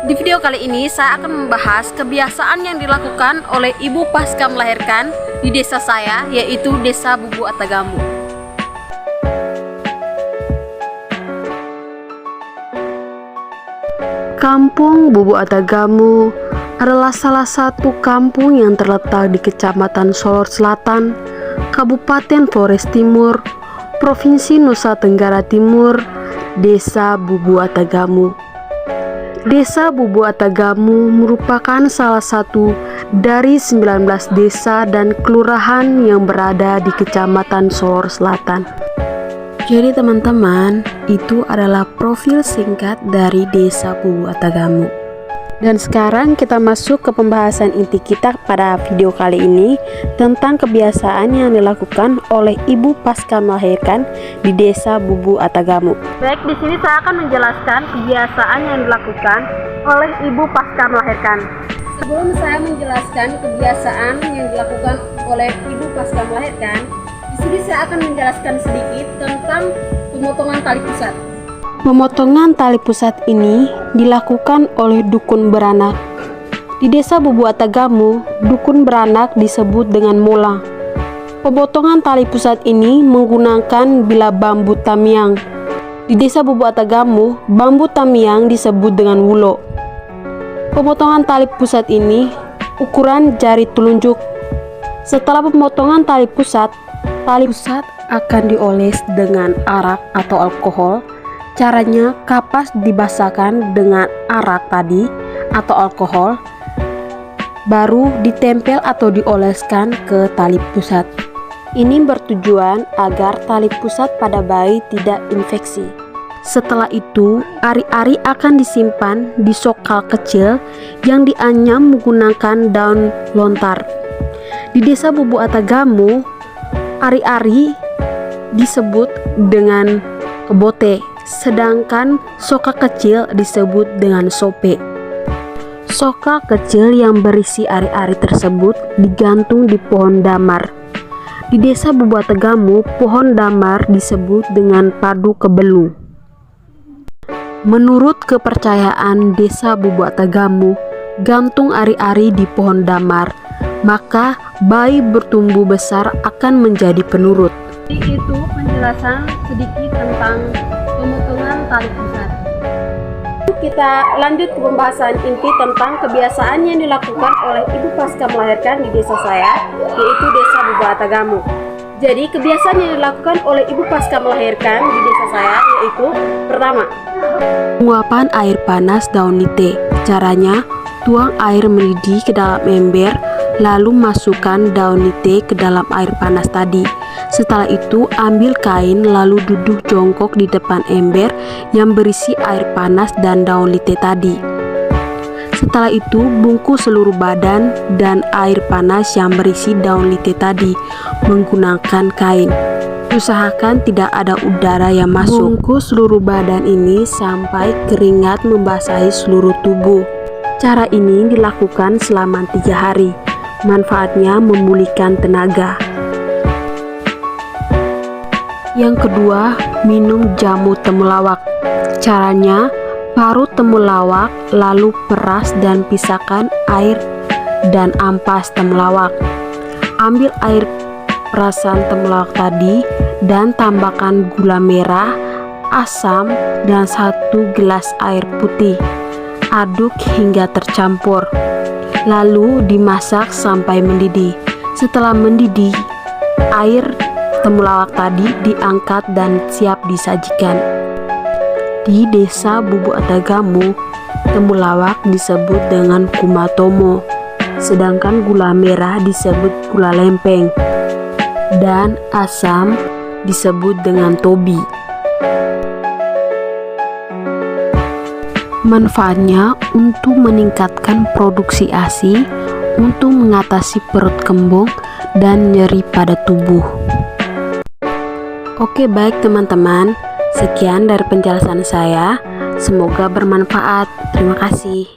Di video kali ini saya akan membahas kebiasaan yang dilakukan oleh ibu pasca melahirkan di desa saya, yaitu Desa Bubu Atagamu. Kampung Bubu Atagamu adalah salah satu kampung yang terletak di Kecamatan Solor Selatan, Kabupaten Flores Timur, Provinsi Nusa Tenggara Timur, Desa Bubu Atagamu. Desa Bubu Atagamu merupakan salah satu dari 19 desa dan kelurahan yang berada di Kecamatan Solor Selatan. Jadi teman-teman, itu adalah profil singkat dari Desa Bubu Atagamu. Dan sekarang kita masuk ke pembahasan inti kita pada video kali ini tentang kebiasaan yang dilakukan oleh ibu pasca melahirkan di Desa Bubu Atagamu. Baik, di sini saya akan menjelaskan kebiasaan yang dilakukan oleh ibu pasca melahirkan. Sebelum saya menjelaskan kebiasaan yang dilakukan oleh ibu pasca melahirkan, di sini saya akan menjelaskan sedikit tentang pemotongan tali pusat. Pemotongan tali pusat ini dilakukan oleh dukun beranak. Di Desa Bubu Atagamu, dukun beranak disebut dengan mola. Pemotongan tali pusat ini menggunakan bilah bambu tamiang. Di Desa Bubu Atagamu, bambu tamiang disebut dengan wulo. Pemotongan tali pusat ini ukuran jari telunjuk. Setelah pemotongan tali pusat akan dioles dengan arak atau alkohol. Caranya, kapas dibasahkan dengan arak tadi atau alkohol, baru ditempel atau dioleskan ke tali pusat. Ini bertujuan agar tali pusat pada bayi tidak infeksi. Setelah itu, ari-ari akan disimpan di sokal kecil yang dianyam menggunakan daun lontar. Di Desa Bubu Atagamu, ari-ari disebut dengan kebote, sedangkan soka kecil disebut dengan sope. Soka kecil yang berisi ari-ari tersebut digantung di pohon damar. Di Desa Bubu Atagamu, pohon damar disebut dengan padu kebelu. Menurut kepercayaan Desa Bubu Atagamu, gantung ari-ari di pohon damar, maka bayi bertumbuh besar akan menjadi penurut. Itu penjelasan sedikit tentang pemotongan tali pusat. Kita lanjut ke pembahasan inti tentang kebiasaan yang dilakukan oleh ibu pasca melahirkan di desa saya, yaitu Desa Bubu Atagamu. Jadi kebiasaan yang dilakukan oleh ibu pasca melahirkan di desa saya yaitu: pertama, penguapan air panas daun nite. Caranya, tuang air mendidih ke dalam ember, lalu masukkan daun nite ke dalam air panas tadi. Setelah itu, ambil kain lalu duduk jongkok di depan ember yang berisi air panas dan daun nite tadi. Setelah itu, bungkus seluruh badan dan air panas yang berisi daun nite tadi menggunakan kain. Usahakan tidak ada udara yang masuk. Bungkus seluruh badan ini sampai keringat membasahi seluruh tubuh. Cara ini dilakukan selama 3 hari. Manfaatnya memulihkan tenaga. Yang kedua, minum jamu temulawak. Caranya, parut temulawak lalu peras dan pisahkan air dan ampas temulawak. Ambil air perasan temulawak tadi dan tambahkan gula merah, asam, dan 1 gelas air putih. Aduk hingga tercampur. Lalu dimasak sampai mendidih. Setelah mendidih, air temulawak tadi diangkat dan siap disajikan. Di Desa Bubu Atagamu, temulawak disebut dengan kumatomo, sedangkan gula merah disebut gula lempeng, dan asam disebut dengan tobi. Manfaatnya untuk meningkatkan produksi ASI, untuk mengatasi perut kembung dan nyeri pada tubuh. Oke, baik teman-teman, sekian dari penjelasan saya. Semoga bermanfaat. Terima kasih.